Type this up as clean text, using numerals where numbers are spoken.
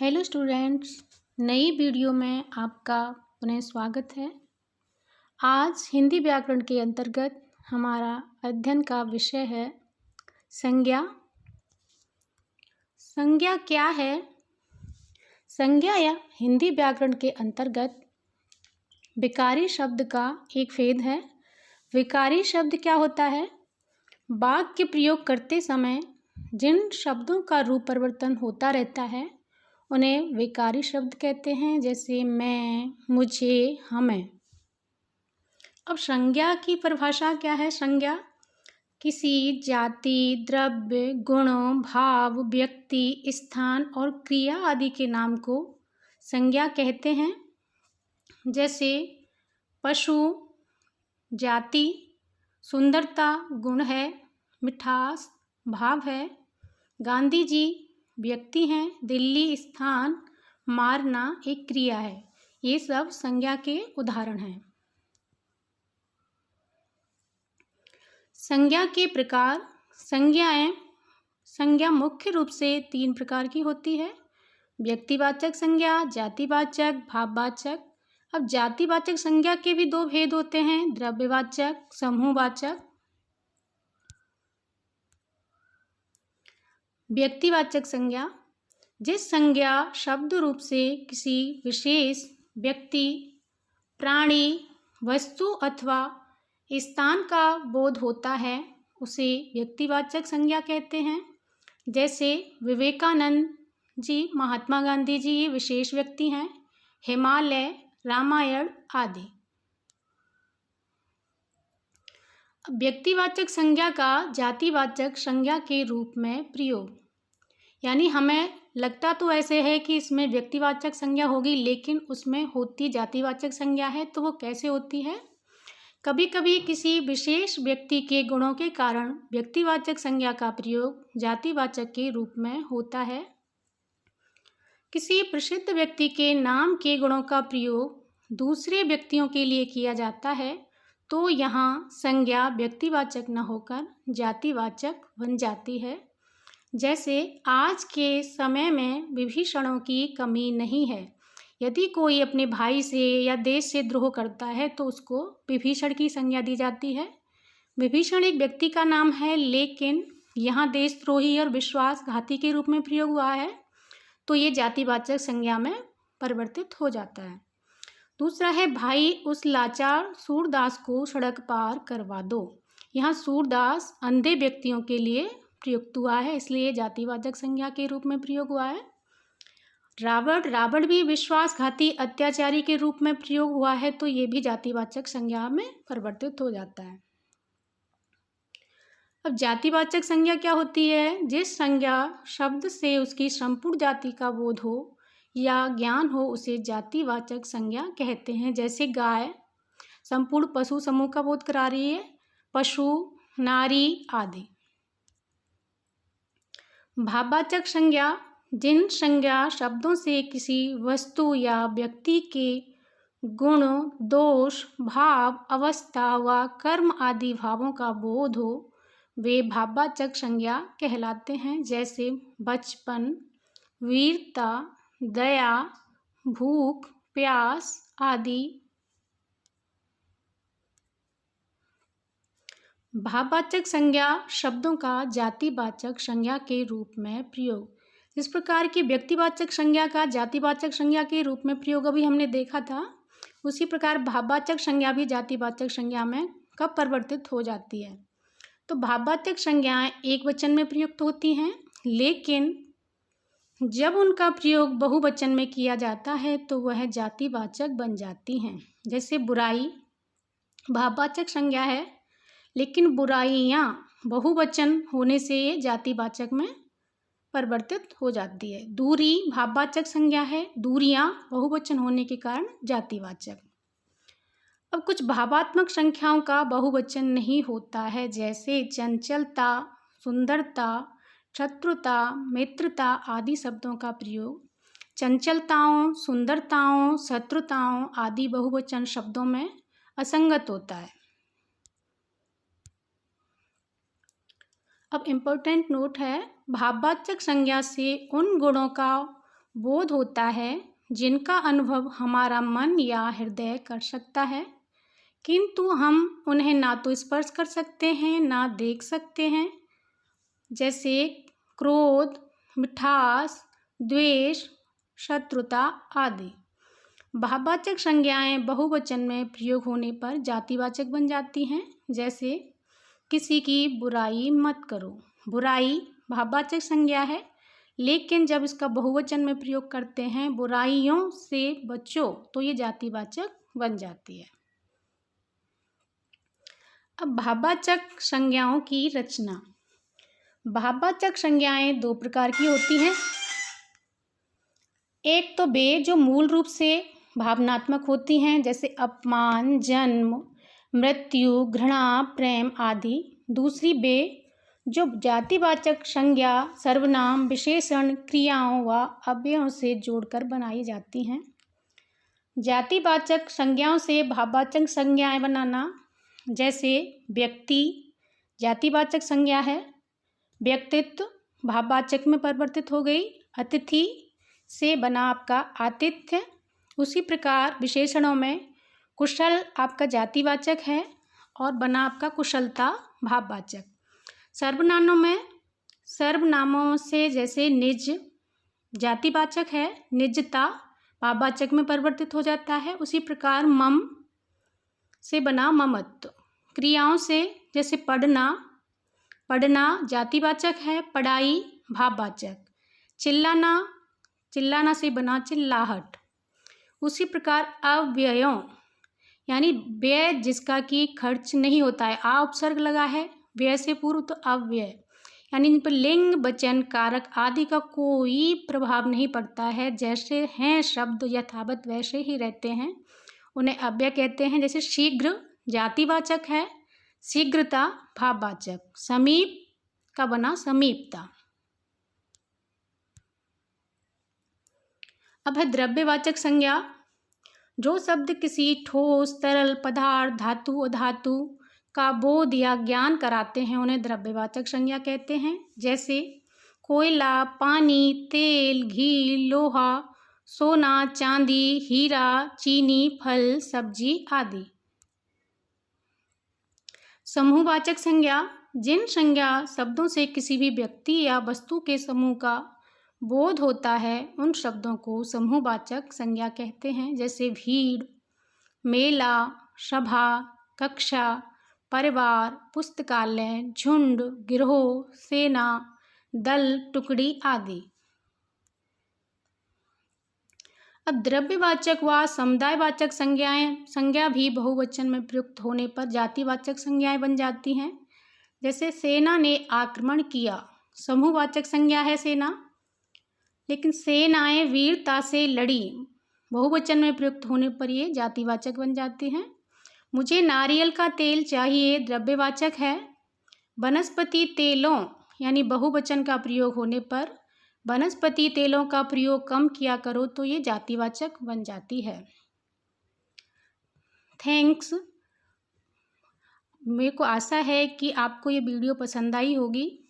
Hello students, नई video में आपका पुनः स्वागत है। आज हिंदी व्याकरण के अंतर्गत हमारा अध्ययन का विषय है संज्ञा। संज्ञा क्या है? संज्ञा या हिंदी व्याकरण के अंतर्गत विकारी शब्द का एक भेद है। विकारी शब्द क्या होता है? वाक्य प्रयोग करते समय जिन शब्दों का रूप परिवर्तन होता रहता है उन्हें विकारी शब्द कहते हैं, जैसे मैं, मुझे, हमें। अब संज्ञा की परिभाषा क्या है? संज्ञा किसी जाति, द्रव्य, गुण, भाव, व्यक्ति, स्थान और क्रिया आदि के नाम को संज्ञा कहते हैं। जैसे पशु जाति, सुंदरता गुण है, मिठास भाव है, गांधी जी व्यक्ति हैं, दिल्ली स्थान, मारना एक क्रिया है। ये सब संज्ञा के उदाहरण हैं। संज्ञा के प्रकार। संज्ञा मुख्य रूप से 3 प्रकार की होती है: व्यक्तिवाचक संज्ञा, जातिवाचक, भाववाचक। अब जातिवाचक संज्ञा के भी 2 भेद होते हैं: द्रव्यवाचक, समूहवाचक। व्यक्तिवाचक संज्ञा जिस संज्ञा शब्द रूप से किसी विशेष व्यक्ति, प्राणी, वस्तु अथवा स्थान का बोध होता है उसे व्यक्तिवाचक संज्ञा कहते हैं। जैसे विवेकानंद जी, महात्मा गांधी जी ये विशेष व्यक्ति हैं, हिमालय, रामायण आदि। व्यक्तिवाचक संज्ञा का जातिवाचक संज्ञा के रूप में प्रयोग, यानी हमें लगता तो ऐसे है कि इसमें व्यक्तिवाचक संज्ञा होगी लेकिन उसमें होती जातिवाचक संज्ञा है। तो वो कैसे होती है? कभी कभी किसी विशेष व्यक्ति के गुणों के कारण व्यक्तिवाचक संज्ञा का प्रयोग जातिवाचक के रूप में होता है। किसी प्रसिद्ध व्यक्ति के नाम के गुणों का प्रयोग दूसरे व्यक्तियों के लिए किया जाता है तो यहाँ संज्ञा व्यक्तिवाचक न होकर जातिवाचक बन जाती है। जैसे आज के समय में विभीषणों की कमी नहीं है। यदि कोई अपने भाई से या देश से द्रोह करता है तो उसको विभीषण की संज्ञा दी जाती है। विभीषण एक व्यक्ति का नाम है लेकिन यहाँ देशद्रोही और विश्वासघाती के रूप में प्रयोग हुआ है तो ये जातिवाचक संज्ञा में परिवर्तित हो जाता है। दूसरा है भाई उस लाचार सूरदास को सड़क पार करवा दो। यहाँ सूरदास अंधे व्यक्तियों के लिए प्रयुक्त हुआ है, इसलिए जातिवाचक संज्ञा के रूप में प्रयोग हुआ है। रावण भी विश्वासघाती अत्याचारी के रूप में प्रयोग हुआ है तो ये भी जातिवाचक संज्ञा में परिवर्तित हो जाता है। अब जातिवाचक संज्ञा क्या होती है? जिस संज्ञा शब्द से उसकी संपूर्ण जाति का बोध हो या ज्ञान हो उसे जातिवाचक संज्ञा कहते हैं। जैसे गाय संपूर्ण पशु समूह का बोध करा रही है, पशु, नारी आदि। भाववाचक संज्ञा जिन संज्ञा शब्दों से किसी वस्तु या व्यक्ति के गुण, दोष, भाव, अवस्था व कर्म आदि भावों का बोध हो वे भाववाचक संज्ञा कहलाते हैं। जैसे बचपन, वीरता, दया, भूख, प्यास आदि। भाववाचक संज्ञा शब्दों का जातिवाचक संज्ञा के रूप में प्रयोग। इस प्रकार की व्यक्तिवाचक संज्ञा का जातिवाचक संज्ञा के रूप में प्रयोग अभी हमने देखा था, उसी प्रकार भाववाचक संज्ञा भी जातिवाचक संज्ञा में कब परिवर्तित हो जाती है। तो भाववाचक संज्ञाएं एक वचन में प्रयुक्त होती हैं लेकिन जब उनका प्रयोग बहुवचन में किया जाता है तो वह जातिवाचक बन जाती हैं। जैसे बुराई भाववाचक संज्ञा है लेकिन बुराइयाँ बहुवचन होने से ये जातिवाचक में परिवर्तित हो जाती है। दूरी भाववाचक संज्ञा है, दूरियाँ बहुवचन होने के कारण जातिवाचक। अब कुछ भावात्मक संख्याओं का बहुवचन नहीं होता है, जैसे चंचलता, सुंदरता, शत्रुता, मित्रता आदि शब्दों का प्रयोग चंचलताओं, सुंदरताओं, शत्रुताओं आदि बहुवचन शब्दों में असंगत होता है। अब इम्पोर्टेंट नोट है, भाववाचक संज्ञा से उन गुणों का बोध होता है, जिनका अनुभव हमारा मन या हृदय कर सकता है, किंतु हम उन्हें ना तो स्पर्श कर सकते हैं ना देख सकते हैं, जैसे क्रोध, मिठास, द्वेष, शत्रुता आदि। भाववाचक संज्ञाएं बहुवचन में प्रयोग होने पर जातिवाचक बन जाती हैं, जैसे किसी की बुराई मत करो। बुराई भाववाचक संज्ञा है, लेकिन जब इसका बहुवचन में प्रयोग करते हैं, बुराइयों से बचो, तो ये जातिवाचक बन जाती है। अब भाववाचक संज्ञाओं की रचना। भाववाचक संज्ञाएं दो प्रकार की होती हैं। एक तो वे जो मूल रूप से भावनात्मक होती हैं, जैसे अपमान, जन्म, मृत्यु, घृणा, प्रेम आदि। दूसरी वे जो जातिवाचक संज्ञा सर्वनाम, विशेषण, क्रियाओं व अव्ययों से जोड़कर बनाई जाती हैं। जातिवाचक संज्ञाओं से भाववाचक संज्ञाएं बनाना, जैसे व्यक्ति जातिवाचक संज्ञा है, व्यक्तित्व भाववाचक में परिवर्तित हो गई। अतिथि से बना आपका आतिथ्य। उसी प्रकार विशेषणों में कुशल आपका जातिवाचक है और बना आपका कुशलता भाववाचक। सर्वनामों से जैसे निज जातिवाचक है, निजता भाववाचक में परिवर्तित हो जाता है। उसी प्रकार मम से बना ममत्व। क्रियाओं से जैसे पढ़ना जातिवाचक है, पढ़ाई भाववाचक। चिल्लाना से बना चिल्लाहट। उसी प्रकार अव्ययों यानी व्यय जिसका कि खर्च नहीं होता है, आ उपसर्ग लगा है व्यय से पूर्व, तो अव्यय यानी इन पर लिंग, वचन, कारक आदि का कोई प्रभाव नहीं पड़ता है। जैसे हैं शब्द यथावत वैसे ही रहते हैं, उन्हें अव्यय कहते हैं। जैसे शीघ्र जातिवाचक है, शीघ्रता भाववाचक। समीप का बना समीपता। अब है द्रव्यवाचक संज्ञा। जो शब्द किसी ठोस, तरल पदार्थ, धातु, अधातु का बोध या ज्ञान कराते हैं, उन्हें द्रव्यवाचक संज्ञा कहते हैं। जैसे कोयला, पानी, तेल, घी, लोहा, सोना, चांदी, हीरा, चीनी, फल, सब्जी आदि। समूहवाचक संज्ञा। जिन संज्ञा शब्दों से किसी भी व्यक्ति या वस्तु के समूह का बोध होता है, उन शब्दों को समूहवाचक संज्ञा कहते हैं। जैसे भीड़, मेला, सभा, कक्षा, परिवार, पुस्तकालय, झुंड, गिरोह, सेना, दल, टुकड़ी आदि। अब द्रव्यवाचक व समुदायवाचक संज्ञा भी बहुवचन में प्रयुक्त होने पर जातिवाचक संज्ञाएं बन जाती हैं। जैसे सेना ने आक्रमण किया, समूहवाचक संज्ञा है सेना, लेकिन सेनाएं वीरता से लड़ी, बहुवचन में प्रयुक्त होने पर ये जातिवाचक बन जाती हैं। मुझे नारियल का तेल चाहिए, द्रव्यवाचक है। वनस्पति तेलों यानी बहुवचन का प्रयोग होने पर वनस्पति तेलों का प्रयोग कम किया करो, तो ये जातिवाचक बन जाती है। थैंक्स। मेरे को आशा है कि आपको ये वीडियो पसंद आई होगी।